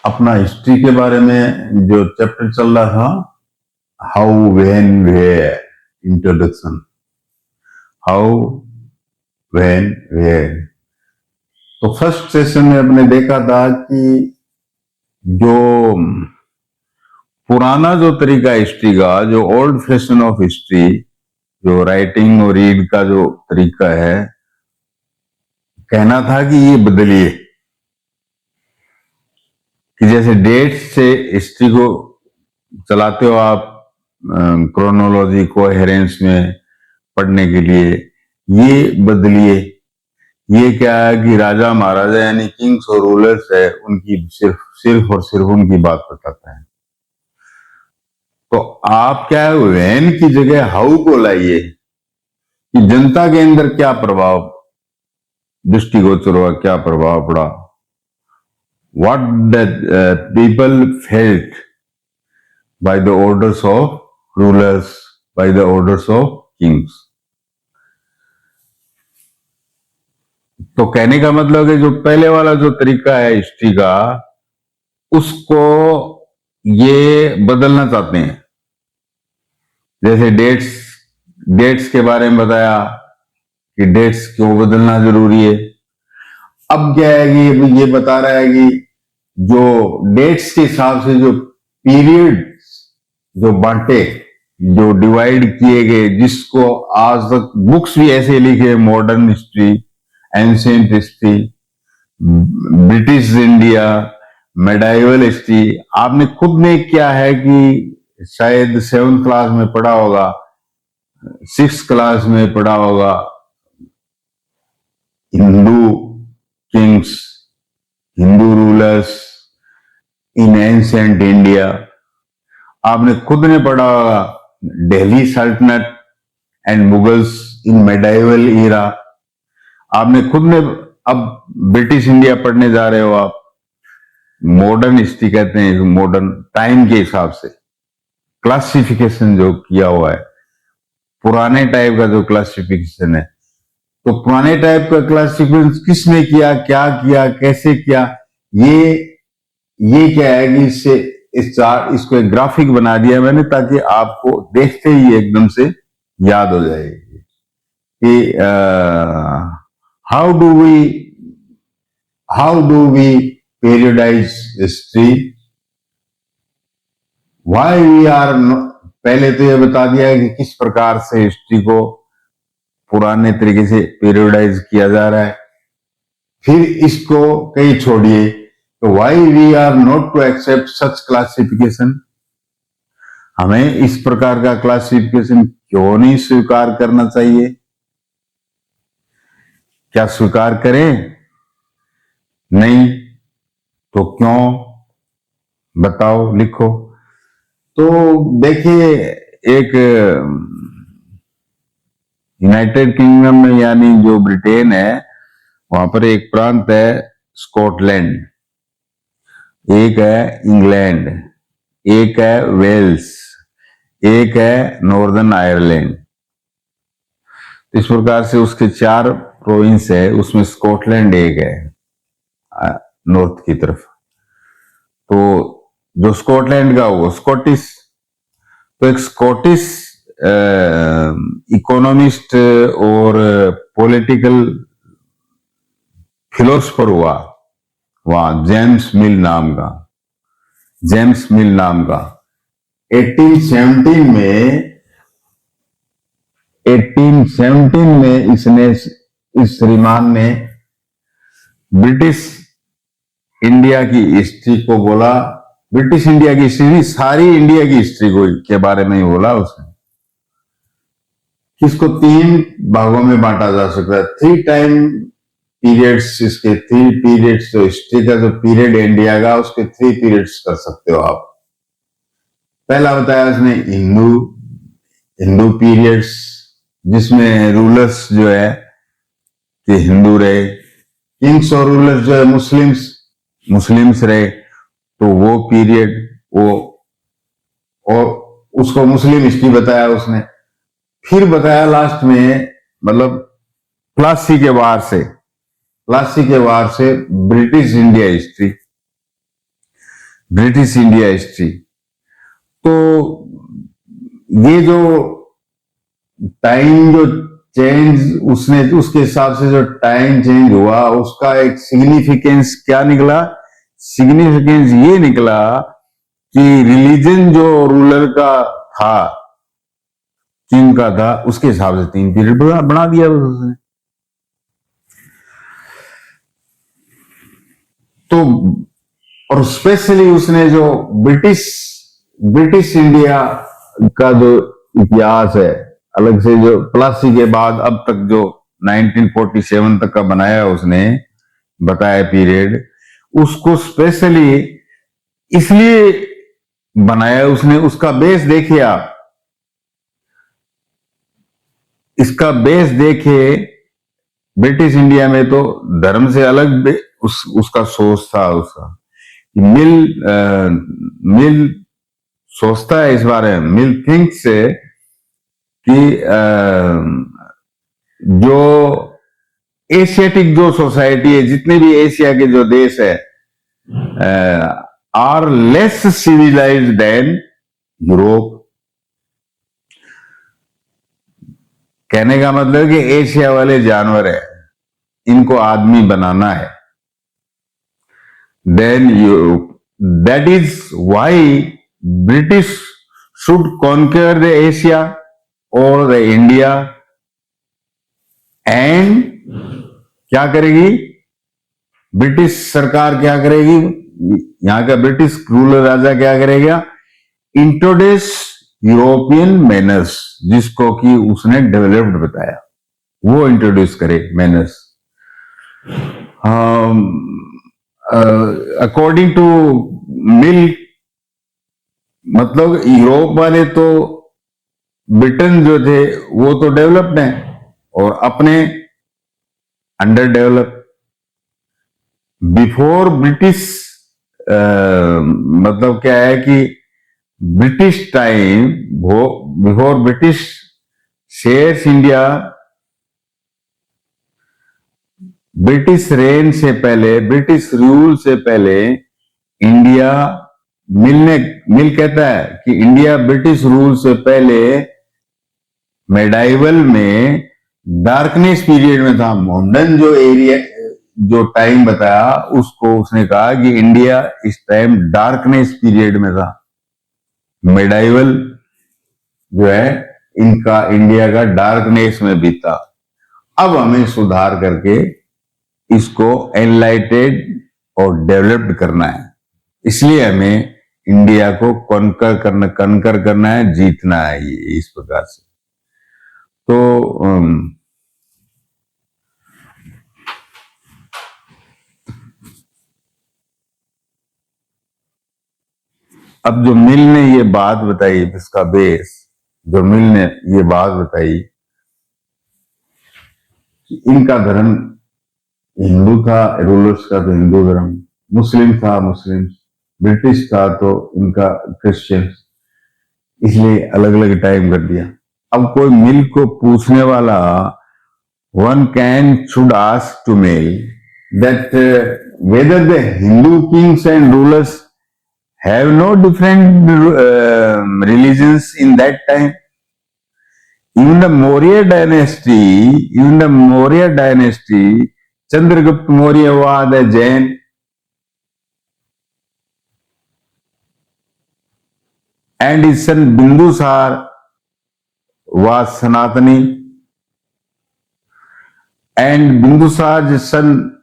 अपना हिस्ट्री के बारे में जो चैप्टर चल रहा था, how when where, introduction, how when where. तो फर्स्ट सेशन में हमने देखा था कि जो पुराना जो तरीका हिस्ट्री का, जो ओल्ड फैशन ऑफ हिस्ट्री, जो राइटिंग और रीड का जो तरीका है, कहना था कि ये बदलिए, कि जैसे डेट से हिस्ट्री को चलाते हो आप क्रोनोलॉजी को हेरेंस में पढ़ने के लिए, ये बदलिए। ये क्या है कि राजा महाराजा यानी किंग्स और रूलर्स है, उनकी सिर्फ सिर्फ और सिर्फ उनकी बात बताता है। तो आप क्या है, व्हेन की जगह हाउ को लाइए, कि जनता के अंदर क्या प्रभाव दृष्टिगोचर हुआ, क्या प्रभाव पड़ा, what that people felt by the orders of rulers, by the orders of kings। तो कहने का मतलब है जो पहले वाला जो तरीका है हिस्ट्री का, उसको ये बदलना चाहते हैं। जैसे डेट्स के बारे में बताया कि डेट्स क्यों बदलना जरूरी है। अब क्या है कि ये बता रहा है कि जो डेट्स के हिसाब से जो पीरियड जो बांटे, जो डिवाइड किए गए, जिसको आज तक बुक्स भी ऐसे लिखे, modern history, ancient history, British India, medieval history. आपने खुद ने क्या है कि शायद 7th क्लास में पढ़ा होगा, 6th क्लास में पढ़ा होगा, Hindu kings, Hindu rulers in ancient India. आपने खुद ने पढ़ा होगा Delhi Sultanate and Mughals in medieval era. आपने खुद ने, अब ब्रिटिश इंडिया पढ़ने जा रहे हो आप, मॉडर्न हिस्ट्री कहते हैं, मॉडर्न टाइम के हिसाब से क्लासिफिकेशन जो किया हुआ है। पुराने टाइप का जो क्लासिफिकेशन है, तो पुराने टाइप का क्लासिफिकेशन किसने किया, क्या किया, कैसे किया, ये क्या है कि इससे इसको एक ग्राफिक बना दिया मैंने, ताकि आपको देखते ही एकदम से याद हो जाए कि how do we periodize history, why we are पहले तो ये बता दिया है कि किस प्रकार से हिस्ट्री को पुराने तरीके से पीरियडाइज किया जा रहा है। फिर इसको कहीं छोड़िए, तो why we are not to accept such classification, हमें इस प्रकार का क्लासिफिकेशन क्यों नहीं स्वीकार करना चाहिए, क्या स्वीकार करें? नहीं तो क्यों, बताओ, लिखो। तो देखिए, एक यूनाइटेड किंगडम में यानी जो ब्रिटेन है, वहां पर एक प्रांत है स्कॉटलैंड, एक है इंग्लैंड, एक है वेल्स, एक है नॉर्दर्न आयरलैंड। इस प्रकार से उसके 4 प्रोविंस है, उसमें स्कॉटलैंड एक है नॉर्थ की तरफ। तो जो स्कॉटलैंड का वो स्कॉटिश, तो एक स्कॉटिश इकोनॉमिस्ट और पॉलिटिकल फिलोसफर हुआ वहां, जेम्स मिल नाम का 1817 में इसने, इस श्रीमान ने ब्रिटिश इंडिया की हिस्ट्री को बोला, ब्रिटिश इंडिया की हिस्ट्री, सारी इंडिया की हिस्ट्री को के बारे में ही बोला उसने, किसको 3 भागों में बांटा जा सकता है, 3 टाइम पीरियड्स, इसके 3 पीरियड्स, जो हिस्ट्री का जो पीरियड इंडिया का, उसके 3 पीरियड्स कर सकते हो आप। पहला बताया उसने हिंदू पीरियड्स, जिसमें रूलर्स जो है कि हिंदू रहे, किंग्स और रूलर्स जो है मुस्लिम्स रहे, तो वो पीरियड, वो, और उसको मुस्लिम हिस्ट्री बताया उसने। फिर बताया लास्ट में, मतलब प्लासी के वार से British India history. British India history. तो ये जो टाइम जो चेंज उसने उसके हिसाब से जो टाइम चेंज हुआ उसका एक सिग्निफिकेंस क्या निकला? सिग्निफिकेंस ये निकला कि रिलीजन जो रूलर का था, किंग का था, उसके हिसाब से 3 पीरियड बना दिया उसने। तो और स्पेशली उसने जो ब्रिटिश ब्रिटिश इंडिया का जो इतिहास है, अलग से जो प्लासी के बाद अब तक जो 1947 तक का बनाया उसने, बताया पीरियड, उसको स्पेशली इसलिए बनाया उसने। उसका बेस देखिए आप, इसका बेस देखिए। ब्रिटिश इंडिया में तो धर्म से अलग उसका सोच था। उसका मिल सोचता है इस बारे में, मिल थिंक्स कि जो एशियाटिक जो सोसाइटी है, जितने भी एशिया के जो देश है, are less civilised than Europe. कहने का मतलब कि एशिया वाले जानवर है, इनको आदमी बनाना है। Then that is why British should conquer the Asia और द इंडिया। एंड क्या करेगी ब्रिटिश सरकार? क्या करेगी? यहां का ब्रिटिश रूलर राजा क्या करेगा? इंट्रोड्यूस यूरोपियन मैनर्स, जिसको कि उसने डेवलप्ड बताया, वो इंट्रोड्यूस करे मैनर्स। अकॉर्डिंग टू मिल, मतलब यूरोप वाले तो, ब्रिटेन जो थे वो तो डेवलप्ड हैं और अपने अंडर डेवलप। बिफोर ब्रिटिश, मतलब क्या है कि British time, before British shares India, British rain से पहले, ब्रिटिश रूल से पहले इंडिया, मिल कहता है कि इंडिया ब्रिटिश रूल से पहले मेडाइवल में डार्कनेस पीरियड में था। मॉडर्न जो एरिया जो टाइम बताया उसको उसने कहा कि इंडिया इस टाइम डार्कनेस पीरियड में था। मेडाइवल जो है इनका, इंडिया का डार्कनेस में बीता। अब हमें सुधार करके इसको एनलाइटेड और डेवलप्ड करना है। इसलिए हमें इंडिया को कनकर करना है, जीतना है, ये इस प्रकार से। तो अब जो मिल ने ये बात बताई, इसका बेस जो मिल ने ये बात बताई कि इनका धर्म हिंदू था, रूलर्स का तो हिंदू धर्म, मुस्लिम था मुस्लिम, ब्रिटिश था तो इनका क्रिश्चियन, इसलिए अलग अलग टाइम कर दिया। अब कोई मिल को पूछने वाला, one can should ask to Mill that whether the Hindu kings and rulers have no different religions in that time. Even the Maurya dynasty, Chandragupta Maurya was a Jain, and his son Bindusar was Sanatani, and Bindusar's son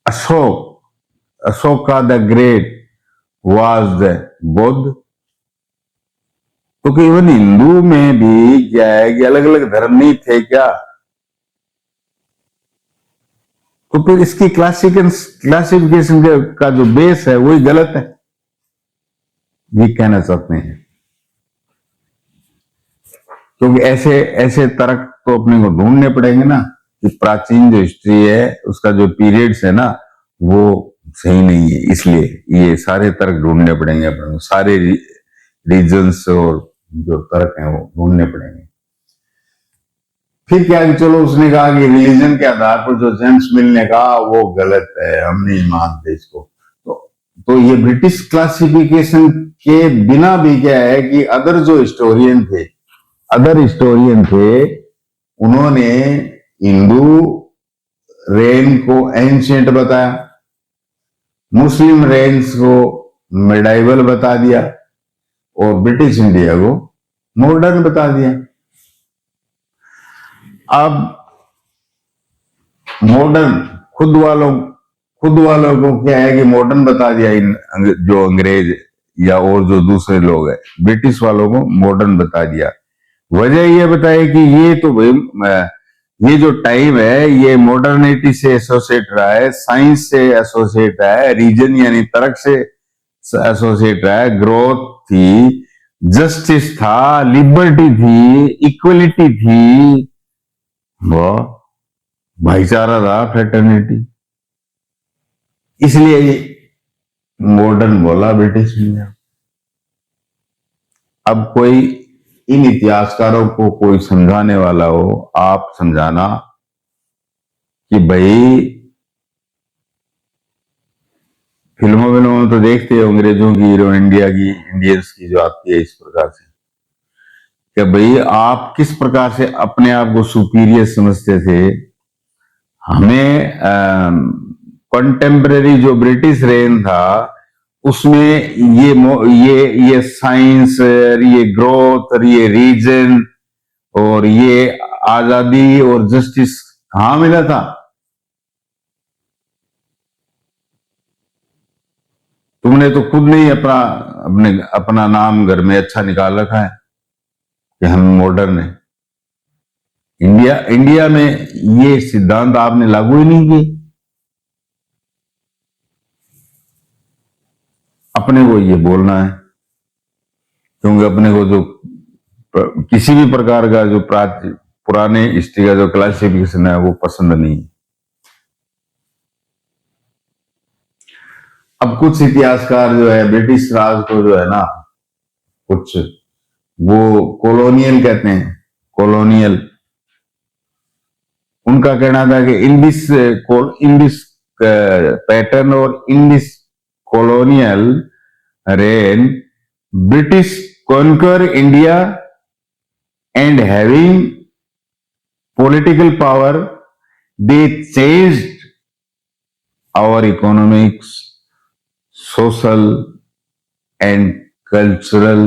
Ashoka the Great was the Buddha. तो even Hindu में भी क्या है कि अलग अलग धर्म नहीं थे क्या? तो फिर इसकी क्लासिफिकेशन का जो बेस है वही गलत है, ये कहना चाहते हैं। क्योंकि ऐसे ऐसे तर्क तो अपने को ढूंढने पड़ेंगे ना कि प्राचीन जो हिस्ट्री है उसका जो पीरियड्स है ना वो सही नहीं है, इसलिए ये सारे तर्क ढूंढने पड़ेंगे अपने को, सारे रीजन्स और जो तर्क हैं वो ढूंढने पड़ेंगे। फिर क्या कि चलो उसने कहा कि रिलीजन के आधार पर जो जेम्स मिल ने कहा वो गलत है, हम नहीं मानते इसको। तो तो ये ब्रिटिश क्लासिफिकेशन के बिना भी क्या है कि अदर हिस्टोरियन थे, उन्होंने हिंदू रेन को एंशिएंट बताया, मुस्लिम रेन्स को मेडाइवल बता दिया, और ब्रिटिश इंडिया को मॉडर्न बता दिया। अब मॉडर्न खुद वालों को क्या है कि मॉडर्न बता दिया, इन जो अंग्रेज या और जो दूसरे लोग हैं, ब्रिटिश वालों को मॉडर्न बता दिया। वजह यह बताए कि ये तो भाई ये जो टाइम है ये मॉडर्निटी से एसोसिएट रहा है, साइंस से एसोसिएट रहा है, रीजन यानी तर्क से एसोसिएट रहा है, ग्रोथ थी, जस्टिस था, लिबर्टी थी, इक्वलिटी थी, वो भाईचारा था, फ्रेटर्निटी। इसलिए मॉडर्न बोला ब्रिटिश इंडिया। अब कोई इन इतिहासकारों को कोई समझाने वाला हो, आप समझाना कि भाई फिल्मों में तो देखते हो अंग्रेजों की हीरो इंडिया की, इंडियंस की जो आती है इस प्रकार से, कि भाई आप किस प्रकार से अपने आप को सुपीरियर समझते थे। हमें कंटेम्पररी जो ब्रिटिश रेन था उसमें ये साइंस, ये ग्रोथ, ये रीजन और ये आजादी और जस्टिस कहां मिला था? तुमने तो खुद नहीं अपना नाम घर में अच्छा निकाल रखा है कि हम मॉडर्न है। इंडिया में ये सिद्धांत आपने लागू ही नहीं किए। अपने को ये बोलना है, क्योंकि अपने को जो किसी भी प्रकार का जो पुराने हिस्ट्री का जो क्लासिफिकेशन है वो पसंद नहीं है। अब कुछ इतिहासकार जो है ब्रिटिश राज को जो है ना, कुछ वो कॉलोनियल कहते हैं, कॉलोनियल। उनका कहना था कि इन दिस पैटर्न और in this colonial rain British conquer India and having political power, they changed our economics, social and cultural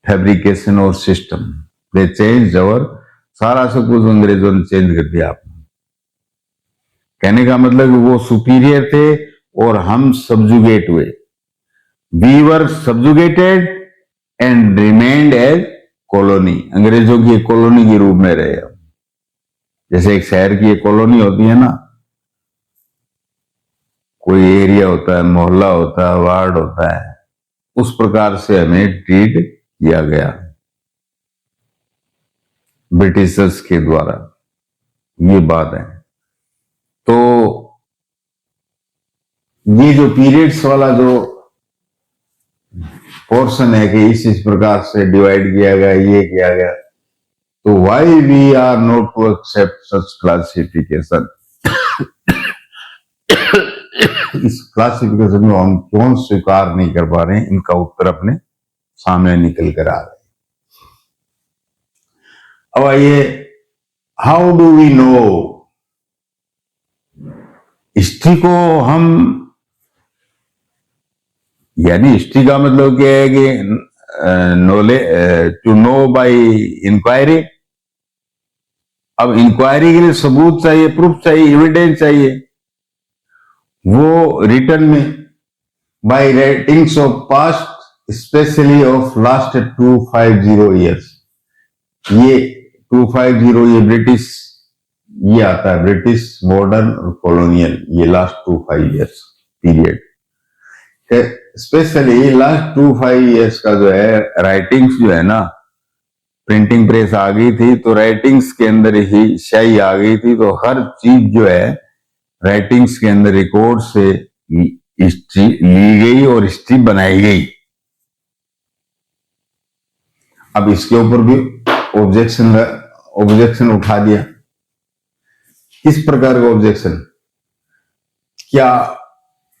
fabrication or system. They changed our सारा सब कुछ अंग्रेजों ने चेंज कर दिया। कहने का मतलब वो सुपीरियर थे और हम सब्जुगेट हुए। We were subjugated and remained as colony. अंग्रेजों की एक कॉलोनी के रूप में रहे। जैसे एक शहर की एक कॉलोनी होती है ना, कोई एरिया होता है, मोहल्ला होता है, वार्ड होता है, उस प्रकार से हमें ट्रीट किया गया ब्रिटिशर्स के द्वारा। ये बात है। तो ये जो पीरियड्स वाला जो पोर्शन है कि इस प्रकार से डिवाइड किया गया, ये किया गया, तो why we are not to accept such classification. इस क्लासिफिकेशन को हम क्यों स्वीकार नहीं कर पा रहे हैं, इनका उत्तर अपने सामने निकल कर आ रहा है। अब आइए, how do we know? History को हम, यानी हिस्ट्री का मतलब क्या है कि knowledge to know by inquiry. अब इंक्वायरी के लिए सबूत चाहिए, प्रूफ चाहिए, एविडेंस चाहिए। वो रिटर्न में by writings of past, specially of last 250 years. ये 250 ये ब्रिटिश, ये आता है ब्रिटिश मॉडर्न और कॉलोनियल, ये last 25 years period. Specially last 25 years का जो है राइटिंग्स जो है ना, प्रिंटिंग प्रेस आ गई थी तो राइटिंग्स के अंदर ही स्याही आ गई थी, तो हर चीज जो है राइटिंग्स के अंदर रिकॉर्ड से हिस्ट्री ली गई और हिस्ट्री बनाई गई। अब इसके ऊपर भी ऑब्जेक्शन उठा दिया। किस प्रकार का ऑब्जेक्शन? क्या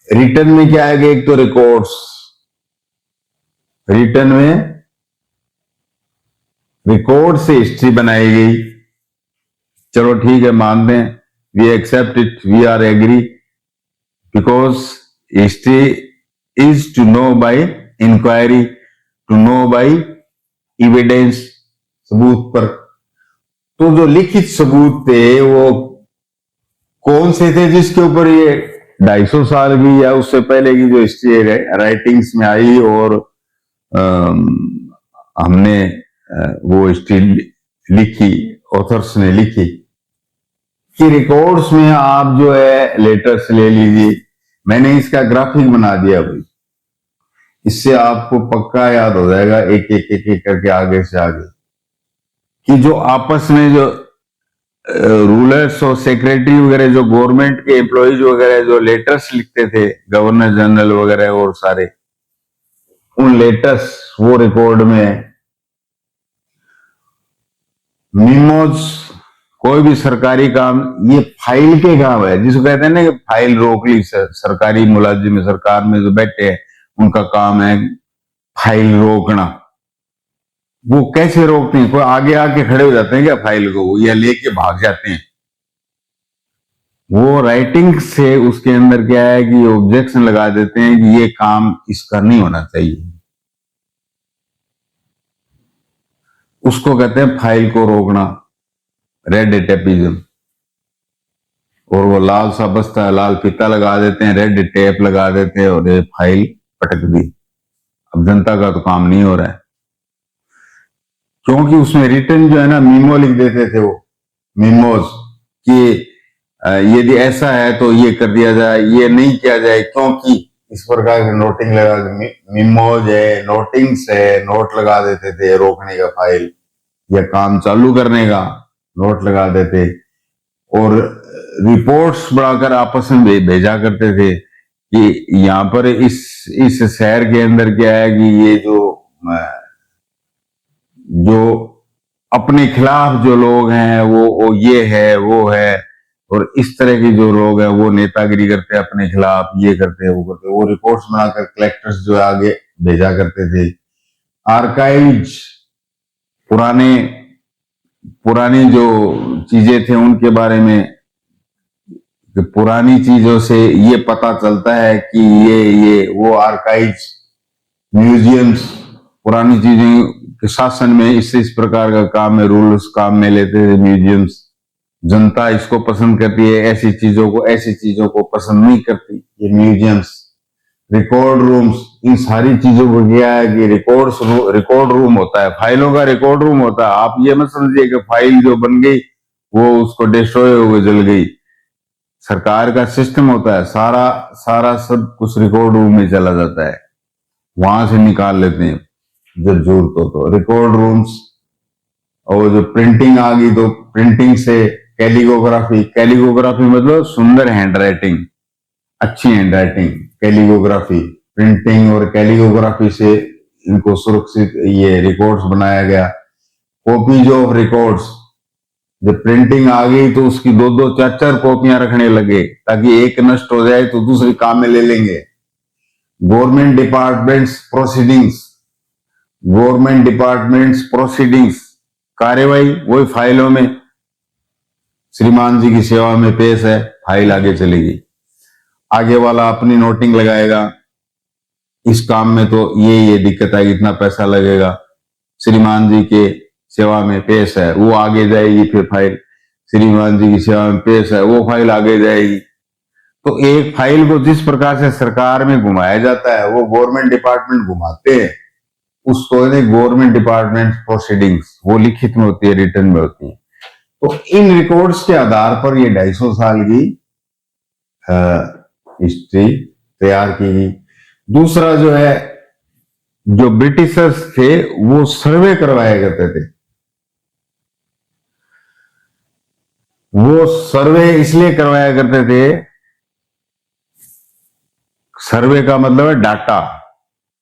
रिटर्न में क्या आएगा, एक तो रिकॉर्ड्स, रिटर्न में रिकॉर्ड से हिस्ट्री बनाई गई, चलो ठीक है मान दें, we accept it, we are agree, because history is to know by inquiry, to know by evidence, सबूत पर। तो जो लिखित सबूत थे वो कौन से थे जिसके ऊपर ये 250 साल की या उससे पहले की जो हिस्ट्री राइटिंग्स में आई, और हमने वो हिस्ट्री लिखी, ऑथर्स ने लिखी, कि रिकॉर्ड्स में आप जो है लेटर्स ले लीजिए। मैंने इसका ग्राफिक बना दिया भाई, इससे आपको पक्का याद हो जाएगा एक एक एक एक करके आगे से आगे, कि जो आपस में जो रूलर्स और सेक्रेटरी वगैरह, जो गवर्नमेंट के एम्प्लॉइज वगैरह जो लेटर्स लिखते थे, गवर्नर जनरल वगैरह और सारे, उन लेटर्स वो रिकॉर्ड में मीमोज, कोई भी सरकारी काम, ये फाइल के काम है, जिसको कहते हैं ना कि फाइल रोक ली, सरकारी मुलाजिम सरकार में जो बैठे हैं उनका काम है फाइल रोकना। वो कैसे रोकते हैं, कोई आगे आके खड़े हो जाते हैं क्या फाइल को, या लेके भाग जाते हैं? वो राइटिंग से उसके अंदर क्या है कि ऑब्जेक्शन लगा देते हैं कि ये काम इसका नहीं होना चाहिए, उसको कहते हैं फाइल को रोकना, रेड टेपिज्म। और वो लाल सा बस्ता है, लाल फीता लगा देते हैं, रेड टेप लगा देते हैं, और ये फाइल पटक दी। अब जनता का तो काम नहीं हो रहा है, क्योंकि उसमें रिटर्न जो है ना, मीमो लिख देते थे वो, मीमोज, कि यदि ऐसा है तो ये कर दिया जाए, ये नहीं किया जाए क्योंकि इस प्रकार की नोटिंग लगा, मीमोज है, नोटिंग्स है, नोट लगा देते थे रोकने का फाइल, या काम चालू करने का नोट लगा देते, और रिपोर्ट्स बढ़ाकर आपस में भेजा करते थे कि यहाँ पर इस शहर के अंदर क्या है कि ये जो अपने खिलाफ जो लोग हैं वो ये है वो है, और इस तरह के जो लोग हैं वो नेतागिरी करते हैं अपने खिलाफ, ये करते हैं वो करते हैं, वो रिपोर्ट्स बनाकर कलेक्टर्स जो आगे भेजा करते थे। आर्काइव्स, पुरानी जो चीजें थे उनके बारे में, कि पुरानी चीजों से ये पता चलता है कि ये वो आर्काइव्स, म्यूजियम्स, पुरानी चीजें के शासन में इस प्रकार का काम है, रूल्स काम में लेते थे म्यूजियम्स। जनता इसको पसंद करती है, ऐसी चीजों को पसंद नहीं करती, ये म्यूजियम्स। रिकॉर्ड रूम्स, इन सारी चीजों को क्या है कि रिकॉर्ड रूम होता है, फाइलों का रिकॉर्ड रूम होता है। आप ये मत समझिए कि फाइल जो बन गई वो उसको डिस्ट्रॉय हो गई, जल गई। सरकार का सिस्टम होता है, सारा सब कुछ रिकॉर्ड रूम में चला जाता है, वहां से निकाल लेते हैं जब जरूरत हो तो। रिकॉर्ड रूम्स, और जो प्रिंटिंग आ गई तो प्रिंटिंग से कैलिगोग्राफी मतलब सुंदर हैंडराइटिंग, अच्छी हैंडराइटिंग, कैलिगोग्राफी, प्रिंटिंग और कैलिगोग्राफी से इनको सुरक्षित ये रिकॉर्ड्स बनाया गया। कॉपीज ऑफ रिकॉर्ड्स, जब प्रिंटिंग आ गई तो उसकी 2-2 4-4 कॉपियां रखने लगे, ताकि एक नष्ट हो जाए तो दूसरी काम में ले लेंगे। गवर्नमेंट डिपार्टमेंट्स प्रोसीडिंग्स, कार्यवाही वही फाइलों में, श्रीमान जी की सेवा में पेश है, फाइल आगे चलेगी। आगे वाला अपनी नोटिंग लगाएगा, इस काम में तो ये दिक्कत आएगी, इतना पैसा लगेगा, श्रीमान जी के सेवा में पेश है, वो आगे जाएगी। फिर फाइल श्रीमान जी की सेवा में पेश है, वो फाइल आगे जाएगी। तो एक फाइल को जिस प्रकार से सरकार में घुमाया जाता है वो गवर्नमेंट डिपार्टमेंट घुमाते हैं, उसको गवर्नमेंट डिपार्टमेंट प्रोसीडिंग्स, वो लिखित में होती है, रिटर्न में होती है। तो इन रिकॉर्ड्स के आधार पर ये 250 साल की हिस्ट्री तैयार की गई। दूसरा जो है, जो ब्रिटिशर्स थे वो सर्वे करवाया करते थे। वो सर्वे इसलिए करवाया करते थे, सर्वे का मतलब है डाटा।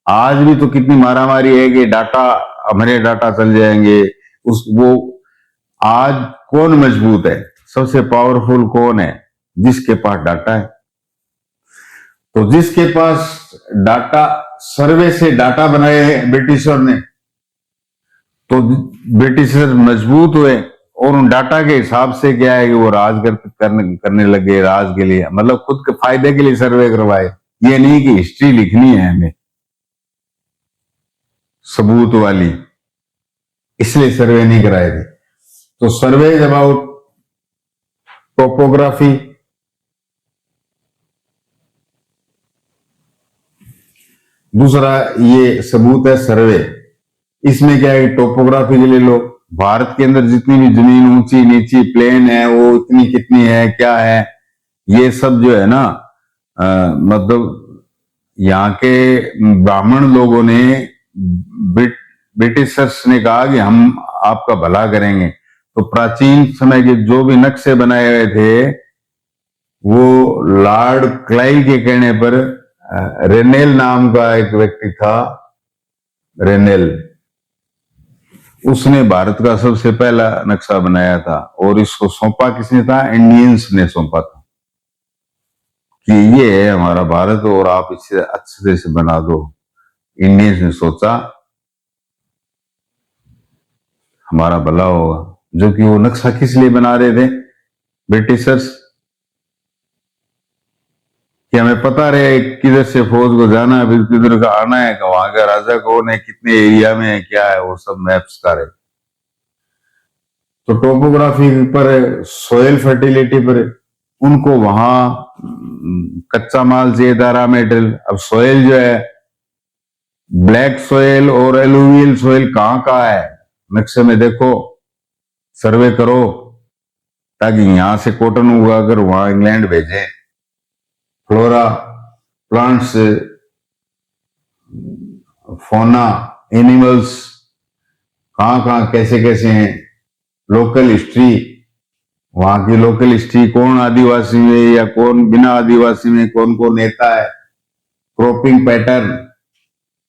आज भी तो कितनी मारामारी है कि डाटा, हमारे डाटा चल जाएंगे, वो आज कौन मजबूत है, सबसे पावरफुल कौन है, जिसके पास डाटा है। तो जिसके पास डाटा, सर्वे से डाटा बनाए हैं ब्रिटिशर ने, तो ब्रिटिशर मजबूत हुए और उन डाटा के हिसाब से क्या है कि वो राज करने लगे, राज के लिए, मतलब खुद के फायदे के लिए सर्वे करवाए। ये नहीं कि हिस्ट्री लिखनी है हमें सबूत वाली, इसलिए सर्वे नहीं कराए थे। तो सर्वे अबाउट टोपोग्राफी, दूसरा ये सबूत है सर्वे। इसमें क्या है, टोपोग्राफी के लिए लो, भारत के अंदर जितनी भी जमीन ऊंची नीची प्लेन है वो इतनी कितनी है, क्या है, ये सब जो है ना, मतलब यहाँ के ब्राह्मण लोगों ने, ब्रिटिशर्स ने कहा कि हम आपका भला करेंगे। तो प्राचीन समय के जो भी नक्शे बनाए हुए थे वो लॉर्ड क्लाइव के कहने पर, रेनेल नाम का एक व्यक्ति था, रेनेल, उसने भारत का सबसे पहला नक्शा बनाया था। और इसको सौंपा किसने था, इंडियंस ने सौंपा था कि ये है हमारा भारत और आप इसे अच्छे से बना दो। इंडियंस ने सोचा हमारा भला होगा, जो कि वो नक्शा किस लिए बना रहे थे ब्रिटिशर्स, कि हमें पता रहे किधर से फौज को जाना है, फिर किधर का आना है, वहां का राजा कौन है, कितने एरिया में है, क्या है, वो सब मैप्स का रहे। तो टोपोग्राफी पर, सोयल फर्टिलिटी पर, उनको वहां कच्चा माल चाहिए था, रॉ मेटेरियल। अब सोयल जो है, ब्लैक सोयल और एलुवियल सोयल कहाँ का है, नक्शे में देखो, सर्वे करो, ताकि यहां से कॉटन उगा कर वहां इंग्लैंड भेजें। फ्लोरा, प्लांट्स, फोना, एनिमल्स कहाँ कैसे कैसे हैं, लोकल हिस्ट्री, वहां की लोकल हिस्ट्री, कौन आदिवासी में या कौन बिना आदिवासी में कौन कौन नेता है, क्रॉपिंग पैटर्न,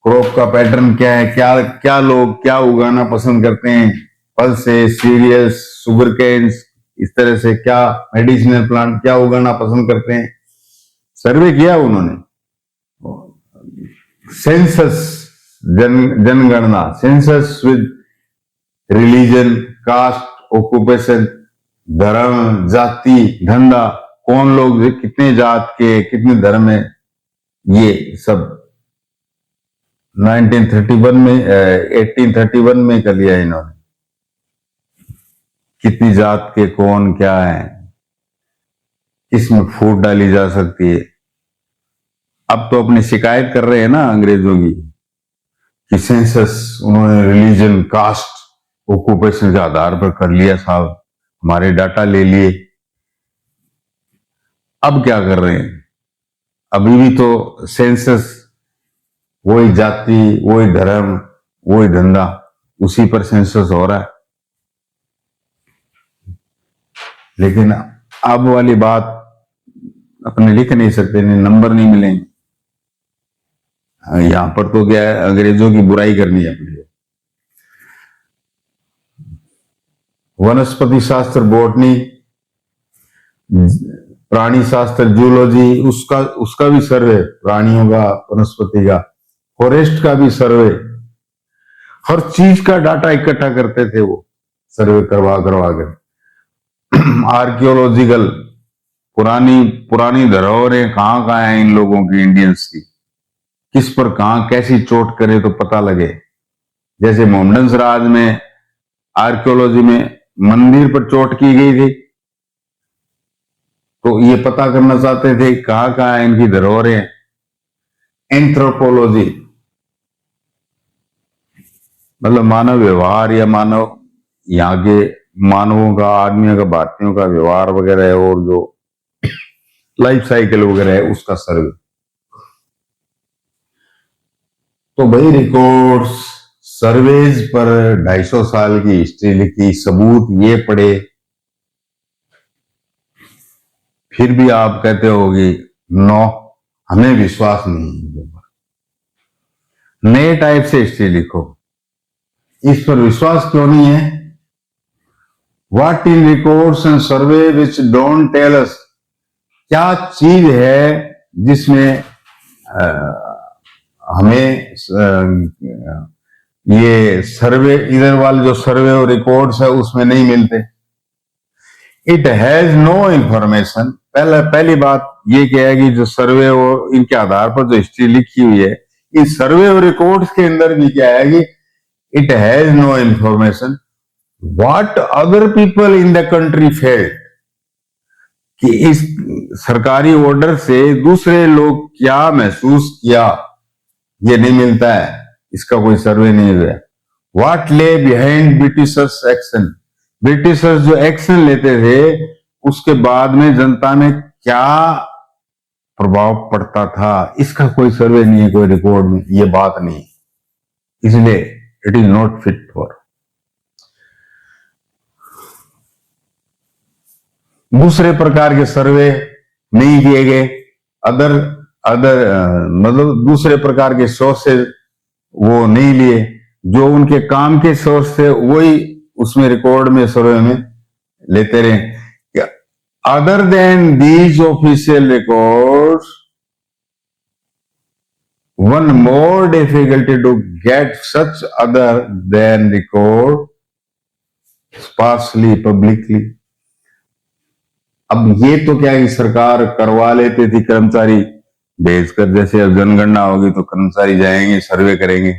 क्रॉप का पैटर्न क्या है, क्या क्या लोग क्या उगाना पसंद करते हैं, फल से, सीरियल्स, शुगर केन्स, इस तरह से क्या मेडिसिनल प्लांट क्या उगाना पसंद करते हैं, सर्वे किया उन्होंने। सेंसस, जनगणना, census with religion, caste, occupation, धर्म, जाति, धंधा, कौन लोग कितने जात के, कितने धर्म है, ये सब 1931 में 1831 में कर लिया इन्होंने। कितनी जात के कौन क्या है, किसमें फूट डाली जा सकती है। अब तो अपनी शिकायत कर रहे हैं ना अंग्रेजों की, कि सेंसस उन्होंने रिलीजन, कास्ट, ऑक्यूपेशन के आधार पर कर लिया साहब, हमारे डाटा ले लिए। अब क्या कर रहे हैं, अभी भी तो सेंसस, वही जाति, वही धर्म, वही धंधा, उसी पर सेंसस हो रहा है। लेकिन अब वाली बात अपने लिख नहीं सकते, नंबर नहीं मिलेंगे। यहां पर तो क्या है, अंग्रेजों की बुराई करनी है अपने। वनस्पति शास्त्र, बॉटनी, प्राणी शास्त्र, जूलॉजी, उसका भी सर्वे, प्राणियों का, वनस्पति का, फॉरेस्ट का भी सर्वे, हर चीज का डाटा इकट्ठा करते थे वो, सर्वे करवा कर। आर्कियोलॉजिकल, पुरानी धरोहरें कहाँ है इन लोगों की, इंडियंस की, किस पर कहां कैसी चोट करे तो पता लगे। जैसे मोहम्मदन राज में आर्कियोलॉजी में मंदिर पर चोट की गई थी, तो ये पता करना चाहते थे कहाँ है इनकी धरोहरें। एंथ्रोपोलॉजी, मतलब मानव व्यवहार या मानव, यहाँ के मानवों का, आदमियों का, भारतीयों का व्यवहार वगैरह, और जो लाइफ साइकिल वगैरह है उसका सर्वे। तो भाई रिकॉर्ड्स, सर्वेज पर 250 साल की हिस्ट्री लिखी, सबूत ये पड़े, फिर भी आप कहते होगे नो, हमें विश्वास नहीं। नए टाइप से हिस्ट्री लिखो, इस पर विश्वास क्यों नहीं है? What in records and survey which don't tell us, क्या चीज है जिसमें हमें ये सर्वे, इधर वाले जो सर्वे और रिकॉर्ड्स है उसमें नहीं मिलते। It has no information. पहली बात ये क्या है कि जो सर्वे और इनके आधार पर जो हिस्ट्री लिखी हुई है, इन सर्वे और रिकॉर्ड्स के अंदर भी क्या है कि it has no information what other people in the country felt, कि इस सरकारी ऑर्डर से दूसरे लोग क्या महसूस किया, ये नहीं मिलता है, इसका कोई सर्वे नहीं हुआ। व्हाट ले बिहाइंड ब्रिटिशर्स एक्शन, ब्रिटिशर्स जो एक्शन लेते थे उसके बाद में जनता में क्या प्रभाव पड़ता था, इसका कोई सर्वे नहीं है, कोई रिकॉर्ड में ये बात नहीं, इसलिए it is not fit for. दूसरे प्रकार के सर्वे नहीं किए गए, अदर मतलब दूसरे प्रकार के सोर्सेज वो नहीं लिए, जो उनके काम के सोर्स थे वही उसमें रिकॉर्ड में सर्वे में लेते रहे। Other than these official records, one more difficulty to get such other than record sparsely publicly. अब ये तो क्या है, सरकार करवा लेती थी कर्मचारी भेजकर, जैसे अब जनगणना होगी तो कर्मचारी जाएंगे सर्वे करेंगे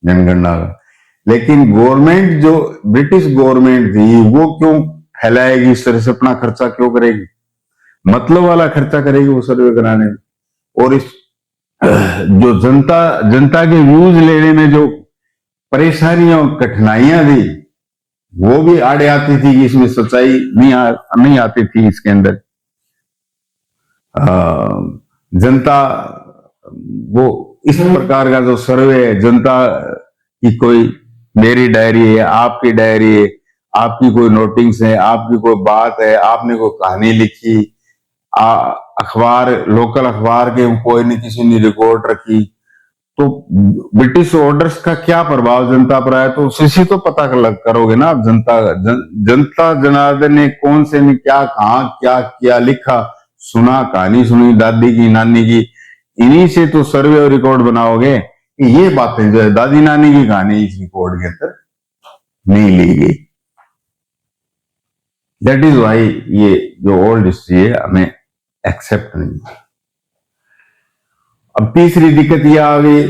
जनगणना का, लेकिन गवर्नमेंट जो ब्रिटिश गवर्नमेंट थी वो क्यों फैलाएगी इस तरह से, अपना खर्चा क्यों करेगी, मतलब वाला खर्चा करेगी वो सर्वे कराने में। और इस जो जनता के व्यूज लेने में जो परेशानियां कठिनाइयां थी वो भी आड़े आती थी कि इसमें सच्चाई नहीं आती थी इसके अंदर। जनता वो इस प्रकार का जो सर्वे है, जनता की कोई मेरी डायरी है, आपकी डायरी है, आपकी कोई नोटिंग्स है, आपकी कोई बात है, आपने कोई कहानी लिखी, अखबार लोकल अखबार के कोई ने किसी ने रिकॉर्ड रखी, तो ब्रिटिश ऑर्डर्स का क्या प्रभाव जनता पर आया, तो उसी तो पता करोगे ना आप। जनता जनार्दन ने कौन से ने क्या कहा, क्या क्या लिखा, सुना, कहानी सुनी दादी की नानी की, इन्हीं से तो सर्वे और रिकॉर्ड बनाओगे। ये बातें जो है दादी नानी की कहानी इस रिकॉर्ड के अंदर नहीं ली गई। दैट इज वाई ये जो ओल्ड हिस्ट्री है हमें एक्सेप्ट नहीं। अब तीसरी दिक्कत यह आ गई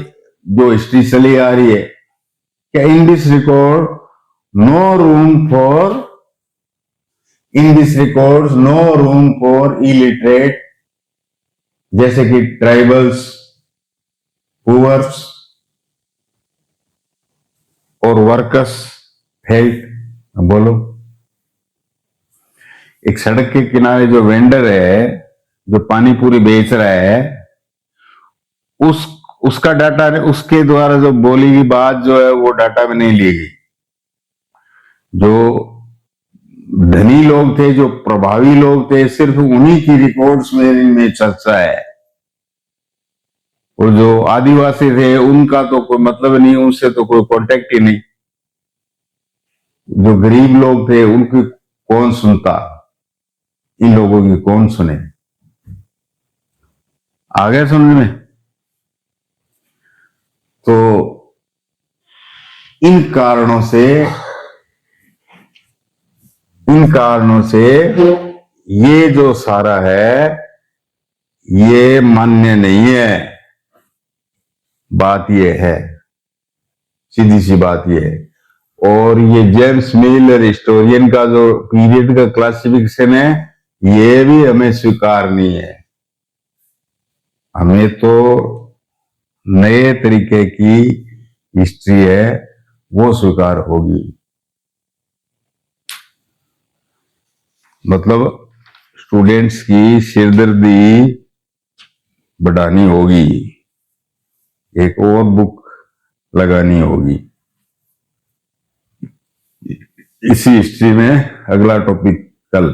जो हिस्ट्री चली आ रही है कि in this record no room for illiterate, जैसे कि ट्राइबल्स, पुअर्स और वर्कर्स फेल्ट। बोलो, एक सड़क के किनारे जो वेंडर है जो पानी पूरी बेच रहा है, उसका डाटा, उसके द्वारा जो बोली गई बात जो है वो डाटा में नहीं ली गई। जो धनी लोग थे, जो प्रभावी लोग थे, सिर्फ उन्हीं की रिकॉर्ड्स में इनमें चर्चा है। और जो आदिवासी थे उनका तो कोई मतलब नहीं, उनसे तो कोई कांटेक्ट ही नहीं। जो गरीब लोग थे उनकी कौन सुनता, इन लोगों की कौन सुने। आ गया समझ में? तो इन कारणों से ये जो सारा है ये मान्य नहीं है। बात ये है, सीधी सी बात ये है। और ये जेम्स मिल और हिस्टोरियन का जो पीरियड का क्लासिफिकेशन है ये भी हमें स्वीकार नहीं है। हमें तो नए तरीके की हिस्ट्री है वो स्वीकार होगी। मतलब स्टूडेंट्स की सिरदर्दी बढ़ानी होगी, एक और बुक लगानी होगी। इसी हिस्ट्री में अगला टॉपिक कल।